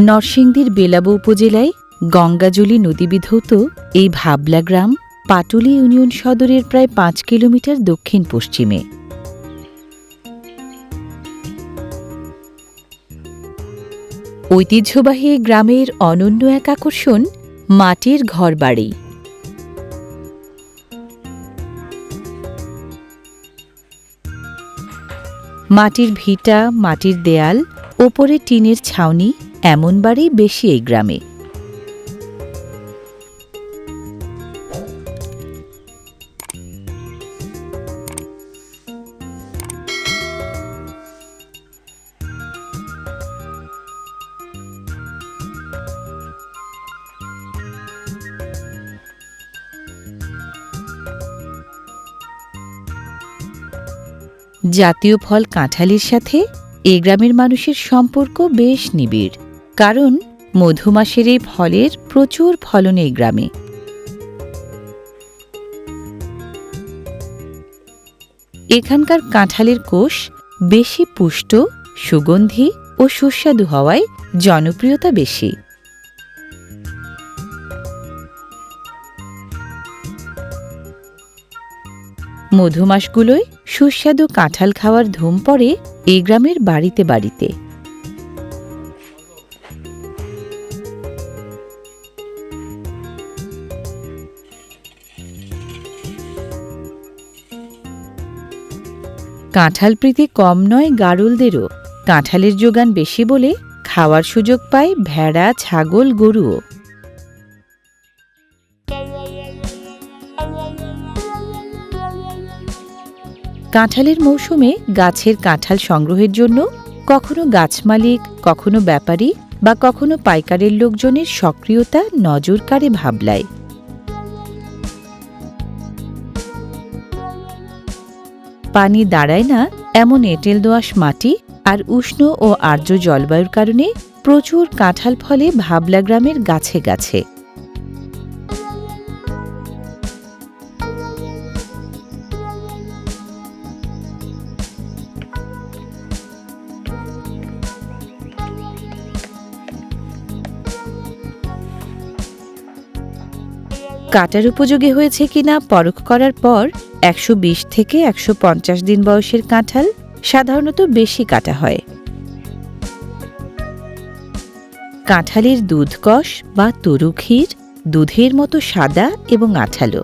নরসিংদীর বেলাব উপজেলায় গঙ্গাজলি নদীবিধৌত এই ভাবলা গ্রাম পাটুলি ইউনিয়ন সদরের প্রায় ৫ কিলোমিটার দক্ষিণ পশ্চিমে। ঐতিহ্যবাহী এই গ্রামের অনন্য এক আকর্ষণ মাটির ঘরবাড়ি। মাটির ভিটা, মাটির দেয়াল, ওপরে টিনের ছাউনি, এমন বাড়ি বেশি এই গ্রামে। জাতীয় ফল কাঁঠালের সাথে এই গ্রামের মানুষের সম্পর্ক বেশ নিবিড়, কারণ মধুমাসের এই ফলের প্রচুর ফলন এই গ্রামে। এখানকার কাঁঠালের কোষ বেশি পুষ্ট, সুগন্ধি ও সুস্বাদু হওয়ায় জনপ্রিয়তা বেশি। মধুমাসগুলোয় সুস্বাদু কাঁঠাল খাওয়ার ধুম পড়ে এই গ্রামের বাড়িতে বাড়িতে। কাঁঠাল প্রীতি কম নয় গারুলদেরও। কাঁঠালের যোগান বেশি বলে খাওয়ার সুযোগ পায় ভেড়া, ছাগল, গরুও। কাঁঠালের মৌসুমে গাছের কাঁঠাল সংগ্রহের জন্য কখনো গাছমালিক, কখনো ব্যাপারী বা কখনো পাইকারের লোকজনের সক্রিয়তা নজর কাড়ে ভাবলায়। পানি দাঁড়ায় না এমন এঁটেল দোআঁশ মাটি আর উষ্ণ ও আর্দ্র জলবায়ুর কারণে প্রচুর কাঁঠাল ফলে ভাবলা গ্রামের গাছে গাছে। কাটার উপযোগী হয়েছে কিনা পরখ করার পর ১২০ থেকে ১৫০ দিন বয়সের কাঁঠাল সাধারণত বেশি কাটা হয়। কাঁঠালের দুধকষ বা তরু ক্ষীর দুধের মতো সাদা এবং আঠালো।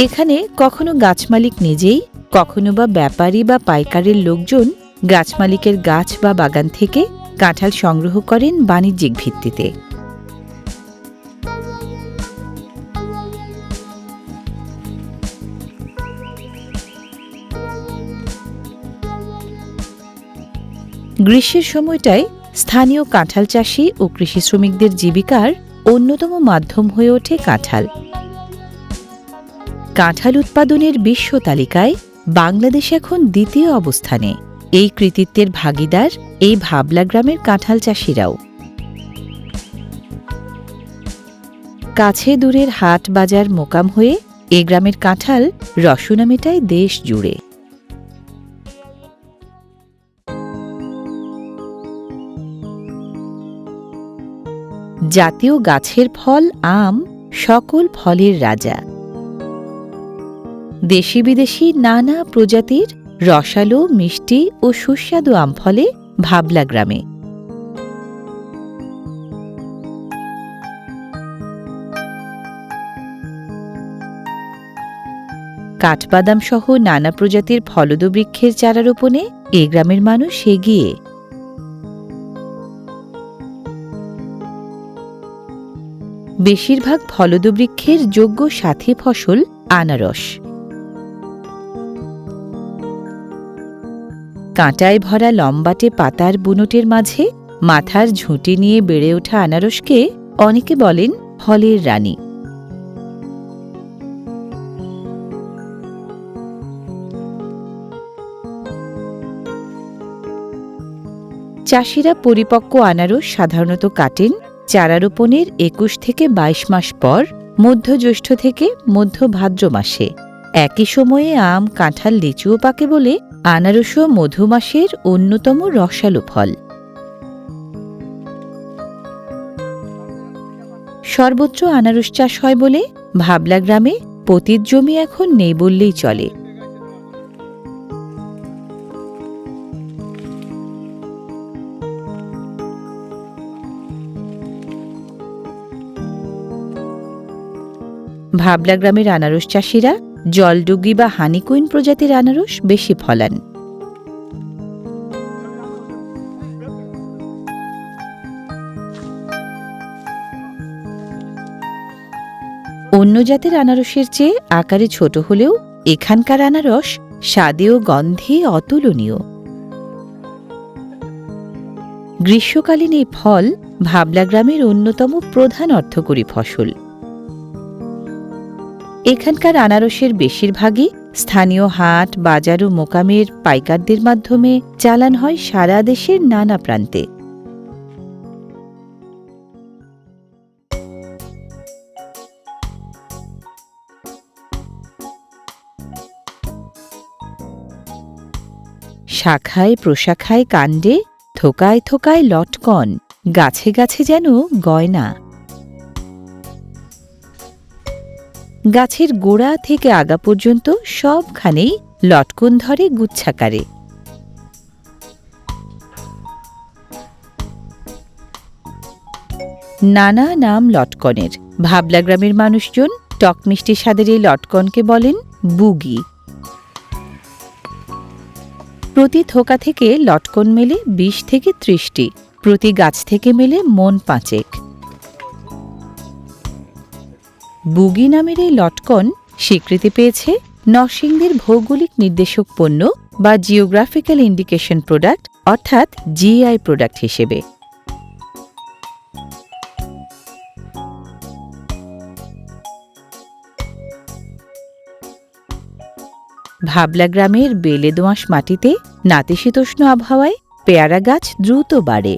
এখানে কখনো গাছমালিক নিজেই, কখনো বা ব্যাপারী বা পাইকারের লোকজন গাছমালিকের গাছ বা বাগান থেকে কাঁঠাল সংগ্রহ করেন বাণিজ্যিক ভিত্তিতে। গ্রীষ্মের সময়টায় স্থানীয় কাঁঠাল চাষি ও কৃষি শ্রমিকদের জীবিকার অন্যতম মাধ্যম হয়ে ওঠে কাঁঠাল। কাঁঠাল উৎপাদনের বিশ্ব তালিকায় বাংলাদেশ এখন দ্বিতীয় অবস্থানে। এই কৃতিত্বের ভাগীদার এই ভাবলা গ্রামের কাঁঠাল চাষিরাও। কাছে দূরের হাট বাজার মোকাম হয়ে এ গ্রামের কাঁঠাল রসনা মেটায় দেশ জুড়ে। জাতীয় গাছের ফল আম সকল ফলের রাজা। দেশি বিদেশি নানা প্রজাতির রসালো, মিষ্টি ও সুস্বাদু আম ফলে ভাবলা গ্রামে। কাঠবাদাম সহ নানা প্রজাতির ফলদ বৃক্ষের চারা রোপণে এ গ্রামের মানুষ এগিয়ে। বেশিরভাগ ফলদ বৃক্ষের যোগ্য সাথী ফসল আনারস। কাঁটায় ভরা লম্বাটে পাতার বুনোটের মাঝে মাথার ঝুঁটি নিয়ে বেড়ে ওঠা আনারসকে অনেকে বলেন ফলের রানী। চাষিরা পরিপক্ক আনারস সাধারণত কাটেন চারা রোপণের ২১ থেকে ২২ মাস পর, মধ্য জ্যৈষ্ঠ থেকে মধ্য ভাদ্র মাসে। একই সময়ে আম, কাঁঠাল, লিচুও পাকে বলে আনারসও মধু মাসের অন্যতম রসালো ফল। সর্বত্র আনারস চাষ হয় বলে ভাবলা গ্রামে পতিত জমি এখন নেই বললেই চলে। ভাবলা গ্রামের আনারস চাষিরা জলডুগি বা হানিকুইন প্রজাতির আনারস বেশি ফলান। অন্য জাতের আনারসের চেয়ে আকারে ছোট হলেও এখানকার আনারস স্বাদে ও গন্ধে অতুলনীয়। গ্রীষ্মকালীন এই ফল ভাবলা গ্রামের অন্যতম প্রধান অর্থকরী ফসল। এখানকার আনারসের বেশিরভাগই স্থানীয় হাট, বাজার ও মোকামের পাইকারদের মাধ্যমে চালান হয় সারা দেশের নানা প্রান্তে। শাখায় প্রশাখায় কাণ্ডে থোকায় থোকায় লটকন, গাছে গাছে যেন গয়না। গাছের গোড়া থেকে আগা পর্যন্ত সবখানেই লটকন ধরে গুচ্ছাকারে। নানা নাম লটকনের। ভাবলা গ্রামের মানুষজন টক মিষ্টি স্বাদের এই লটকনকে বলেন বুগি। প্রতি থোকা থেকে লটকন মেলে 20 থেকে 30টি, প্রতি গাছ থেকে মেলে মন 5। বুগি নামের এই লটকন স্বীকৃতি পেয়েছে নরসিংদীর ভৌগোলিক নির্দেশক পণ্য বা জিওগ্রাফিক্যাল ইন্ডিকেশন প্রোডাক্ট অর্থাৎ জিআই প্রোডাক্ট হিসেবে। ভাবলা গ্রামের বেলে দোআঁশ মাটিতে নাতিশীতোষ্ণ আবহাওয়ায় পেয়ারা গাছ দ্রুত বাড়ে।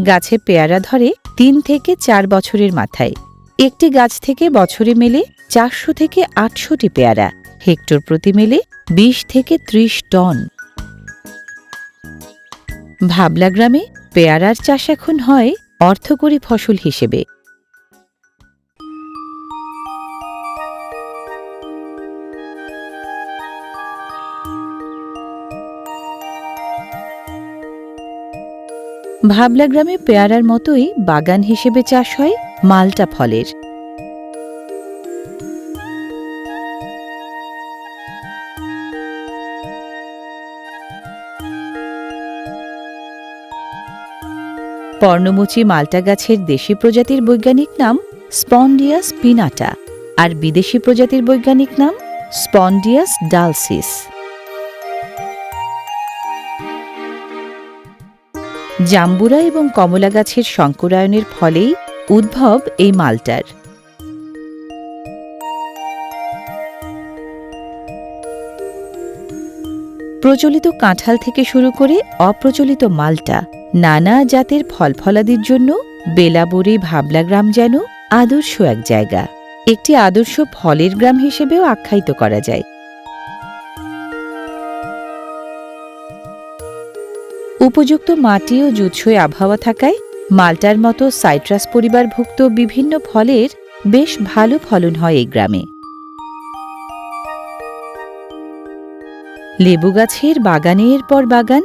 গাছে পেয়ারা ধরে 3 থেকে 4 বছরের মাথায়। একটি গাছ থেকে বছরে মেলে 400 থেকে 800টি পেয়ারা, হেক্টর প্রতি মেলে 20 থেকে 30 টন। ভাবলা গ্রামে পেয়ারার চাষ এখন হয় অর্থকরী ফসল হিসেবে। ভাবলা গ্রামে পেয়ারার মতোই বাগান হিসেবে চাষ হয় মাল্টা ফলের। পর্ণমোচী মাল্টা গাছের দেশি প্রজাতির বৈজ্ঞানিক নাম স্পন্ডিয়াস পিনাটা আর বিদেশি প্রজাতির বৈজ্ঞানিক নাম স্পন্ডিয়াস ডালসিস। জাম্বুরা এবং কমলা গাছের সংকরায়নের ফলেই উদ্ভব এই মাল্টার। প্রচলিত কাঁঠাল থেকে শুরু করে অপ্রচলিত মাল্টা, নানা জাতের ফলফলাদির জন্য বেলাবুড়ি ভাবলা গ্রাম যেন আদর্শ এক জায়গা, একটি আদর্শ ফলের গ্রাম হিসেবেও আখ্যায়িত করা যায়। উপযুক্ত মাটি ও জুৎসই আবহাওয়া থাকায় মাল্টার মতো সাইট্রাস পরিবারভুক্ত বিভিন্ন ফলের বেশ ভালো ফলন হয় এই গ্রামে। লেবু গাছের বাগানের পর বাগান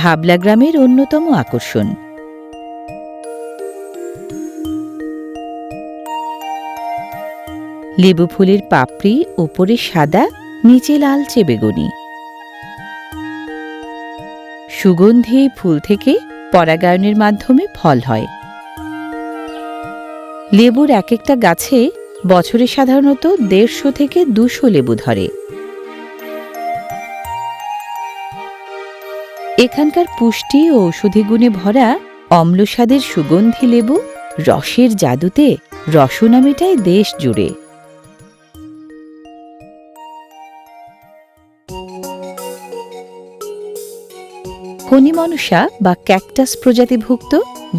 ভাবলা গ্রামের অন্যতম আকর্ষণ। লেবু ফুলের পাপড়ি ওপরে সাদা, নিচে লালচে বেগুনি। সুগন্ধি এই ফুল থেকে পরাগায়নের মাধ্যমে ফল হয়। লেবুর এক একটা গাছে বছরে সাধারণত 150 থেকে 200 লেবু ধরে। এখানকার পুষ্টি ও ঔষধি গুণে ভরা অম্লস্বাদের সুগন্ধি লেবু রসের জাদুতে রসনা মেটায় দেশ জুড়ে। হনিমনসা বা ক্যাকটাস প্রজাতিভুক্ত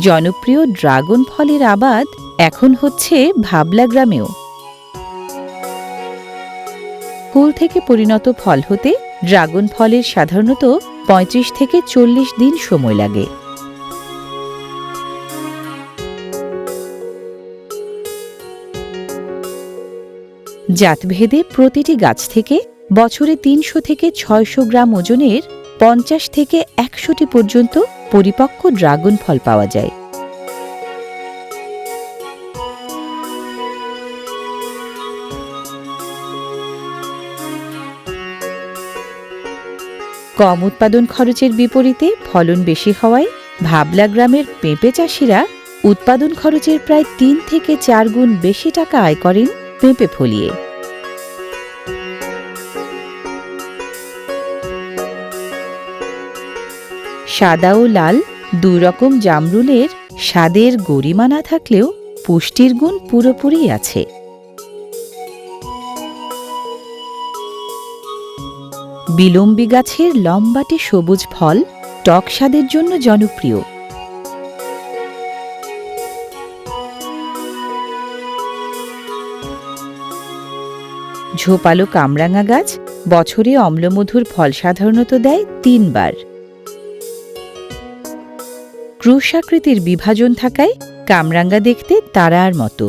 জনপ্রিয় ড্রাগন ফলের আবাদ এখন হচ্ছে ভাবলা গ্রামেও। ফুল থেকে পরিণত ফল হতে ড্রাগন ফলের সাধারণত ৩৫ থেকে ৪০ দিন সময় লাগে। জাতভেদে প্রতিটি গাছ থেকে বছরে ৩০০ থেকে ৬০০ গ্রাম ওজনের ৫০ থেকে ১০০টি পর্যন্ত পরিপক্ক ড্রাগন ফল পাওয়া যায়। কম উৎপাদন খরচের বিপরীতে ফলন বেশি হওয়ায় ভাবলা গ্রামের পেঁপে চাষিরা উৎপাদন খরচের প্রায় ৩ থেকে ৪ গুণ বেশি টাকা আয় করেন পেঁপে ফলিয়ে। সাদা ও লাল দুই রকম জামরুলের স্বাদের গরিমা না থাকলেও পুষ্টির গুণ পুরোপুরি আছে। বিলম্বী গাছের লম্বাটে সবুজ ফল টক স্বাদের জন্য জনপ্রিয়। ঝোপালো কামরাঙা গাছ বছরে অম্লমধুর ফল সাধারণত দেয় ৩ বার। ক্রুশাকৃতির বিভাজন থাকায় কামরাঙা দেখতে তারার মতো।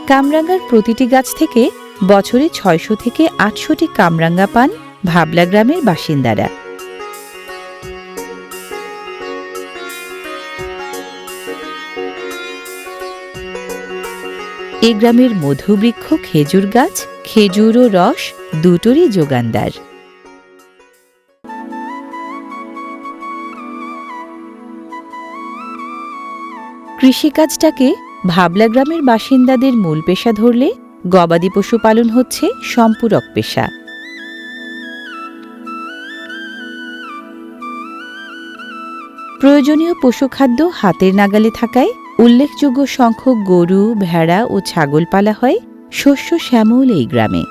কামরাঙার প্রতিটি গাছ থেকে বছরে ৬০০ থেকে ৮০০টি কামরাঙা পান ভাবলা গ্রামের বাসিন্দারা। এ গ্রামের মধুবৃক্ষ খেজুর গাছ খেজুর ও রস দুটোরই যোগানদার। কৃষিকাজটাকে ভাবলা গ্রামের বাসিন্দাদের মূল পেশা ধরলে গবাদি পশু পালন হচ্ছে সম্পূরক পেশা। প্রয়োজনীয় পশুখাদ্য হাতের নাগালে থাকায় উল্লেখযোগ্য সংখ্যক গরু, ভেড়া ও ছাগল পালা হয় শস্য শ্যামল এই গ্রামে।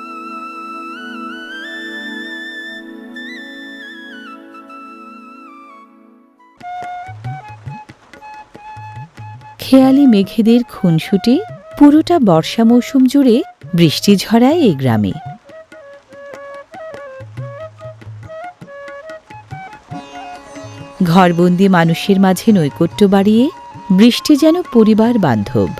খেয়ালি মেঘেদের খুনসুটি পুরোটা বর্ষা মৌসুম জুড়ে বৃষ্টি ঝরায় এই গ্রামে। ঘরবন্দি মানুষের মাঝে নৈকট্য বাড়িয়ে বৃষ্টি যেন পরিবার বান্ধব।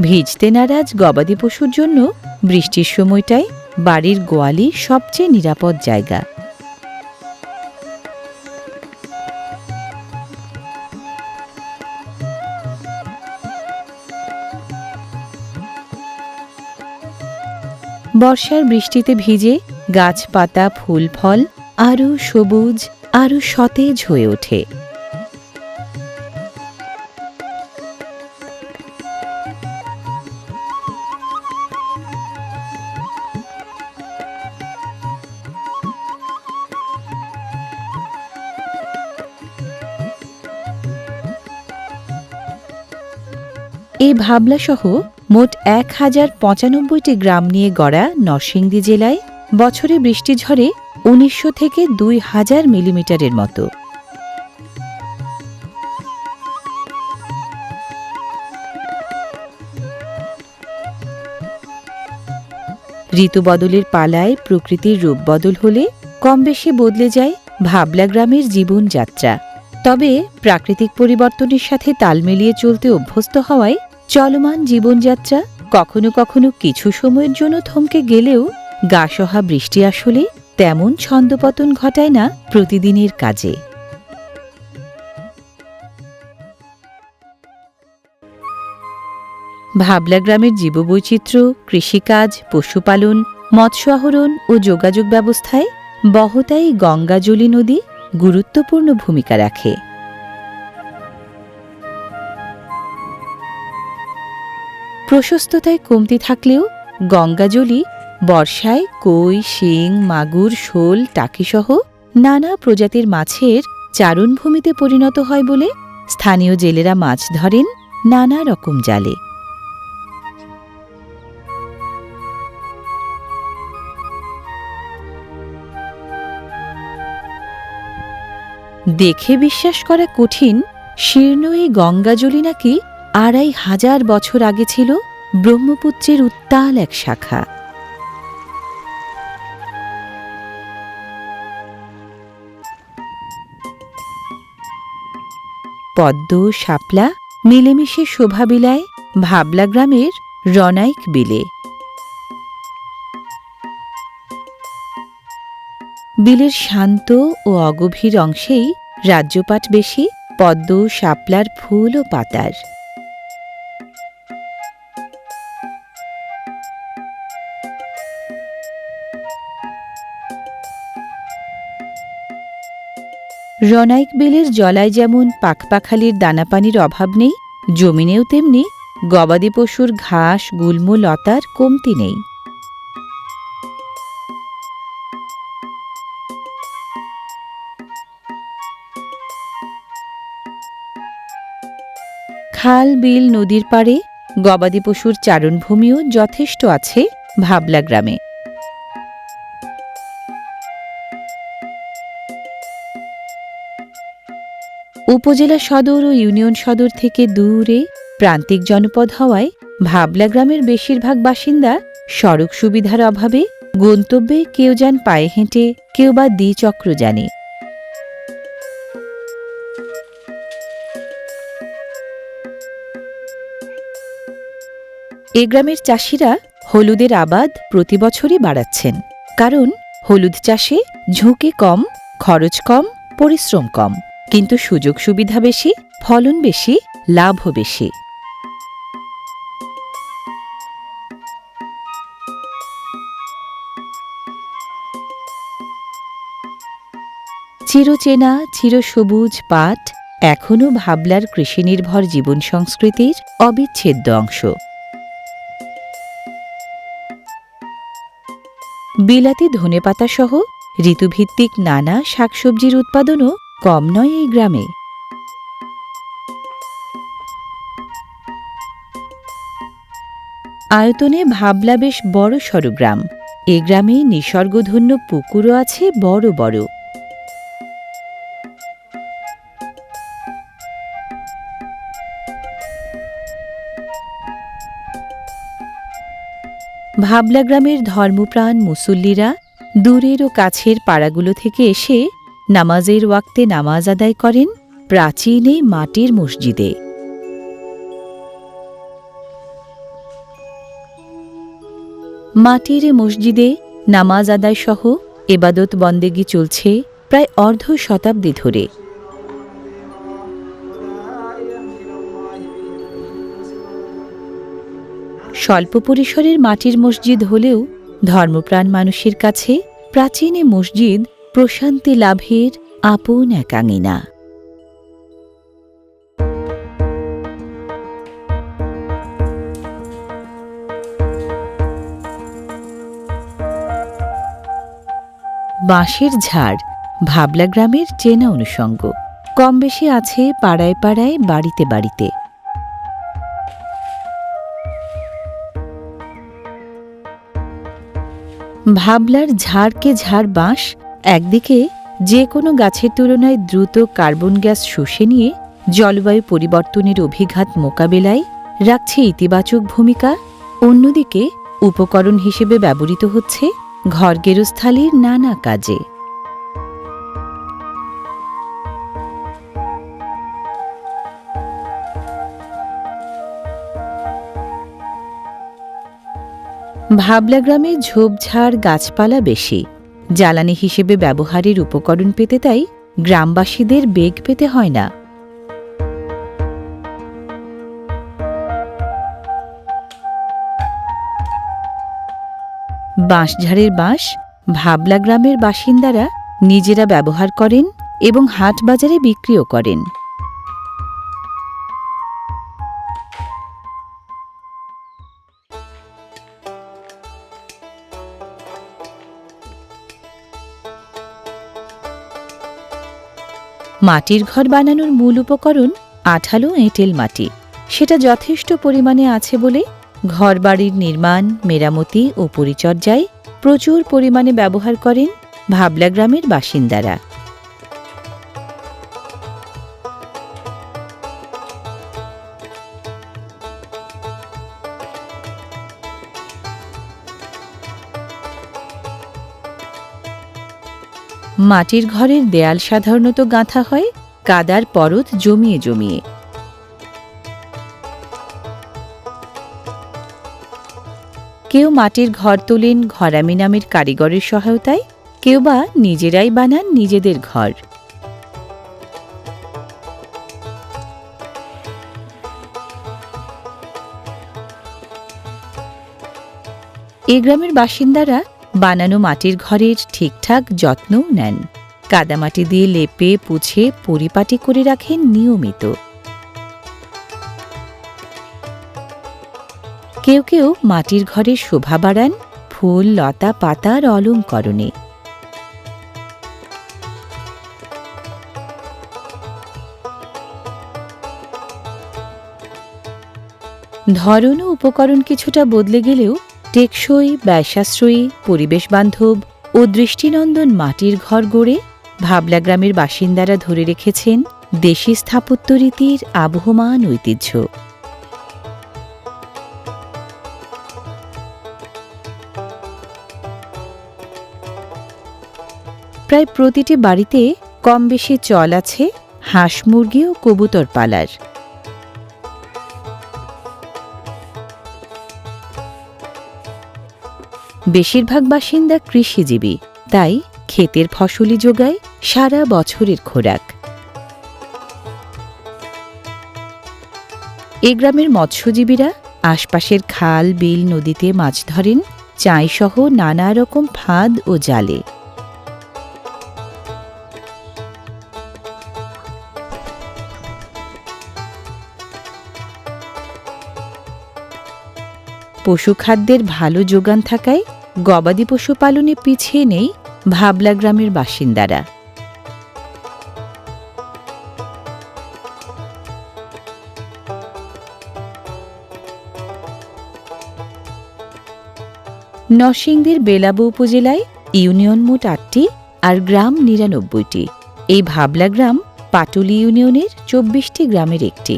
ভিজতে নারাজ গবাদি পশুর জন্য বৃষ্টির সময়টায় বাড়ির গোয়ালি সবচেয়ে নিরাপদ জায়গা। বর্ষার বৃষ্টিতে ভিজে গাছপাতা ফুল ফল আরও সবুজ আরও সতেজ হয়ে ওঠে। এই ভাবলাসহ মোট ১,০৯৫টি গ্রাম নিয়ে গড়া নরসিংদী জেলায় বছরে বৃষ্টি ঝরে ১৯০০ থেকে ২,০০০ মিলিমিটারের মতো। ঋতু বদলের পালায় প্রকৃতির রূপ বদল হলে কম বেশি বদলে যায় ভাবলা গ্রামের জীবনযাত্রা। তবে প্রাকৃতিক পরিবর্তনের সাথে তাল মিলিয়ে চলতে অভ্যস্ত হওয়ায় চলমান জীবনযাত্রা কখনো কখনো কিছু সময়ের জন্য থমকে গেলেও গাসহা বৃষ্টি আসলে তেমন ছন্দপতন ঘটায় না প্রতিদিনের কাজে। ভাবলা গ্রামের জীববৈচিত্র্য, কৃষিকাজ, পশুপালন, মৎস্য আহরণ ও যোগাযোগ ব্যবস্থায় বহতাই গঙ্গাজলী নদী গুরুত্বপূর্ণ ভূমিকা রাখে। প্রশস্ততায় কমতি থাকলেও গঙ্গাজলী বর্ষায় কই, শিং, মাগুর, শোল, টাকিসহ নানা প্রজাতির মাছের চারণভূমিতে পরিণত হয় বলে স্থানীয় জেলেরা মাছ ধরেন নানা রকম জালে। দেখে বিশ্বাস করা কঠিন, শীর্ণ এই গঙ্গাজলি নাকি ২৫০০ বছর আগে ছিল ব্রহ্মপুত্রের উত্তাল এক শাখা। পদ্ম শাপলা মিলেমিশে শোভা বিলায় ভাবলা গ্রামের রনাইক বিলে। বিলের শান্ত ও অগভীর অংশেই রাজ্যপাট বেশি পদ্ম শাপলার ফুল ও পাতার। রনাইক বিলের জলায় যেমন পাখপাখালির দানাপানির অভাব নেই, জমিনেও তেমনি গবাদি পশুর ঘাস গুল্ম লতার কমতি নেই। খাল বিল নদীর পাড়ে গবাদি পশুর চারণভূমিও যথেষ্ট আছে ভাবলা গ্রামে। উপজেলা সদর ও ইউনিয়ন সদর থেকে দূরে প্রান্তিক জনপদ হওয়ায় ভাবলা গ্রামের বেশিরভাগ বাসিন্দা সড়ক সুবিধার অভাবে গন্তব্যে কেউ যান পায়ে হেঁটে, কেউ বা দ্বিচক্র যানে। এ গ্রামের চাষিরা হলুদের আবাদ প্রতি বছরই বাড়াচ্ছেন, কারণ হলুদ চাষে ঝুঁকি কম, খরচ কম, পরিশ্রম কম, কিন্তু সুযোগ সুবিধা বেশি, ফলন বেশি, লাভও বেশি। চিরচেনা চিরসবুজ পাট এখনও ভাবলার কৃষিনির্ভর জীবন সংস্কৃতির অবিচ্ছেদ্য অংশ। বিলাতি ধনেপাতা সহ ঋতুভিত্তিক নানা শাকসবজির উৎপাদনও কম নয় এই গ্রামে। আয়তনে ভাবলা বেশ বড় সড় গ্রাম। এ গ্রামে নিসর্গধন্য পুকুরও আছে বড় বড়। ভাবলা গ্রামের ধর্মপ্রাণ মুসল্লিরা দূরের ও কাছের পাড়াগুলো থেকে এসে নামাজের ওয়াক্তে নামাজ আদায় করেন প্রাচীন এই মাটির মসজিদে। মাটির মসজিদে নামাজ আদায় সহ এবাদত বন্দেগি চলছে প্রায় অর্ধ শতাব্দী ধরে। স্বল্প পরিসরের মাটির মসজিদ হলেও ধর্মপ্রাণ মানুষের কাছে প্রাচীন এ মসজিদ প্রশান্তি লাভের আপন এক আঙিনা। বাঁশের ঝাড় ভাবলা গ্রামের চেনা অনুষঙ্গ, কম বেশি আছে পাড়ায় পাড়ায়, বাড়িতে বাড়িতে। ভাবলার ঝাড়কে ঝাড় বাঁশ একদিকে যে কোনো গাছের তুলনায় দ্রুত কার্বন গ্যাস শুষে নিয়ে জলবায়ু পরিবর্তনের অভিঘাত মোকাবেলায় রাখছে ইতিবাচক ভূমিকা, অন্যদিকে উপকরণ হিসেবে ব্যবহৃত হচ্ছে ঘর গেরস্থালির নানা কাজে। ভাবলা গ্রামে ঝোপঝাড় গাছপালা বেশি, জ্বালানি হিসেবে ব্যবহারের উপকরণ পেতে তাই গ্রামবাসীদের বেগ পেতে হয় না। বাঁশঝাড়ের বাঁশ ভাবলা গ্রামের বাসিন্দারা নিজেরা ব্যবহার করেন এবং হাট বাজারে বিক্রিও করেন। মাটির ঘর বানানোর মূল উপকরণ আঠালো এঁটেল মাটি। সেটা যথেষ্ট পরিমাণে আছে বলে ঘরবাড়ির নির্মাণ, মেরামতি ও পরিচর্যায় প্রচুর পরিমাণে ব্যবহার করেন ভাবলা গ্রামের বাসিন্দারা। মাটির ঘরের দেয়াল সাধারণত গাঁথা হয় কাদার পরত জমিয়ে জমিয়ে। কেউ মাটির ঘর তোলেন ঘরামি নামের কারিগরের সহায়তায়, কেউ বা নিজেরাই বানান নিজেদের ঘর। এ গ্রামের বাসিন্দারা বানানো মাটির ঘরের ঠিকঠাক যত্নও নেন। কাদামাটি দিয়ে লেপে পুছে পরিপাটি করে রাখেন নিয়মিত। কেউ কেউ মাটির ঘরের শোভা বাড়ান ফুল লতা পাতার অলঙ্করণে। ধরন ও উপকরণ কিছুটা বদলে গেলেও টেকসই, ব্যয়সাশ্রয়ী, পরিবেশ বান্ধব ও দৃষ্টিনন্দন মাটির ঘর গড়ে ভাবলা গ্রামের বাসিন্দারা ধরে রেখেছেন দেশি স্থাপত্যরীতির আবহমান ঐতিহ্য। প্রায় প্রতিটি বাড়িতে কম বেশি চল আছে হাঁস মুরগি ও কবুতর পালার। বেশিরভাগ বাসিন্দা কৃষিজীবী, তাই ক্ষেতের ফসলই যোগায় সারা বছরের খোরাক। এ গ্রামের মৎস্যজীবীরা আশপাশের খাল বিল নদীতে মাছ ধরেন চাঁইসহ নানা রকম ফাঁদ ও জালে। পশুখাদ্যের ভালো যোগান থাকায় গবাদি পশু পালনে পিছিয়ে নেই ভাবলা গ্রামের বাসিন্দারা। নরসিংদীর বেলাবো উপজেলায় ইউনিয়ন মোট ৮টি আর গ্রাম ৯৯টি। এই ভাবলা গ্রাম পাটুলি ইউনিয়নের ২৪টি গ্রামের একটি।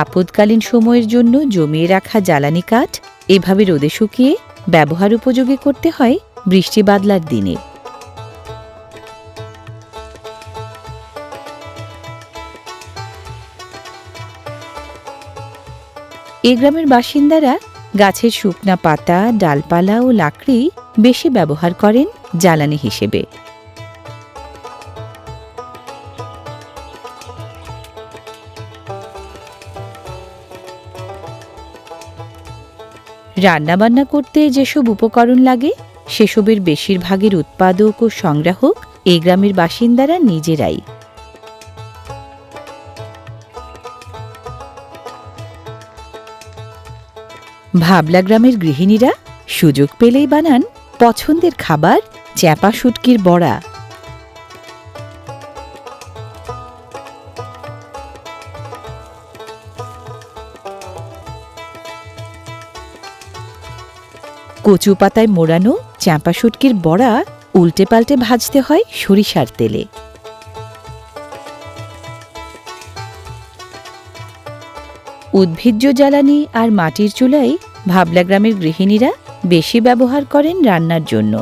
আপদকালীন সময়ের জন্য জমিয়ে রাখা জ্বালানি কাঠ এভাবে রোদে শুকিয়ে ব্যবহার উপযোগী করতে হয় বৃষ্টি বাদলার দিনে। এ গ্রামের বাসিন্দারা গাছের শুকনা পাতা, ডালপালা ও লাকড়ি বেশি ব্যবহার করেন জ্বালানি হিসেবে। রান্নাবান্না করতে যেসব উপকরণ লাগে সেসবের বেশিরভাগের উৎপাদক ও সংগ্রাহক এই গ্রামের বাসিন্দারা নিজেরাই। ভাবলা গ্রামের গৃহিণীরা সুযোগ পেলেই বানান পছন্দের খাবার চ্যাপা শুটকির বড়া। কচু পাতায় মোড়ানো চাঁপা শুটকির বড়া উল্টে পাল্টে ভাজতে হয় সরিষার তেলে। উদ্ভিজ্জ জ্বালানি আর মাটির চুলাই ভাবলা গ্রামের গৃহিণীরা বেশি ব্যবহার করেন রান্নার জন্য।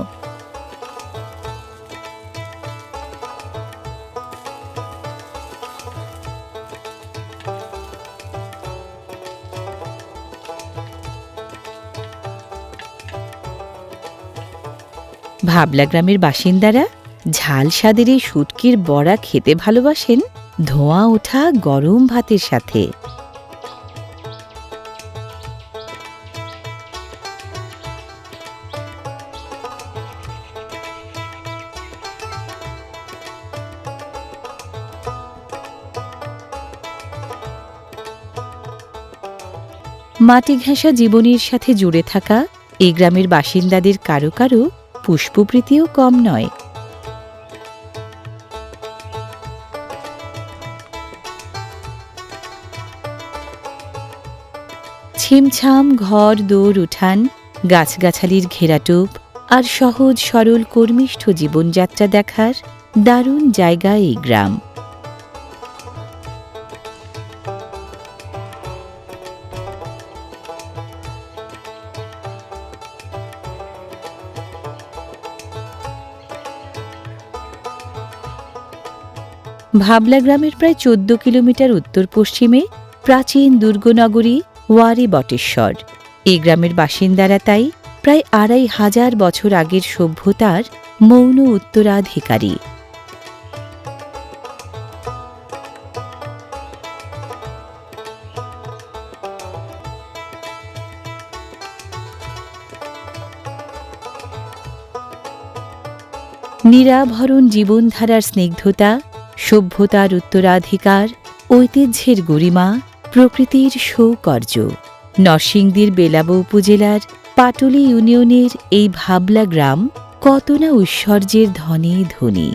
ভাবলা গ্রামের বাসিন্দারা ঝাল স্বাদের এই শুটকির বড়া খেতে ভালোবাসেন ধোঁয়া ওঠা গরম ভাতের সাথে। মাটি ঘেঁষা জীবনের সাথে জুড়ে থাকা এই গ্রামের বাসিন্দাদের কারো কারো পুষ্পপ্রীতিও কম নয়। ছিমছাম ঘর দৌড় উঠান, গাছগাছালির ঘেরাটোপ, আর সহজ সরল কর্মিষ্ঠ জীবনযাত্রা দেখার দারুণ জায়গা এই গ্রাম। ভাবলা গ্রামের প্রায় ১৪ কিলোমিটার উত্তর পশ্চিমে প্রাচীন দুর্গনগরী ওয়ারি বটেশ্বর। এই গ্রামের বাসিন্দারা তাই প্রায় ২৫০০ বছর আগের সভ্যতার মৌন উত্তরাধিকারী। নিরাভরণ জীবনধারার স্নিগ্ধতা, সভ্যতার উত্তরাধিকার, ঐতিহ্যের গরিমা, প্রকৃতির সৌকর্য। নরসিংদীর বেলাব উপজেলার পাটুলি ইউনিয়নের এই ভাবলা গ্রাম কত না ঐশ্বর্যের ধনে ধনী।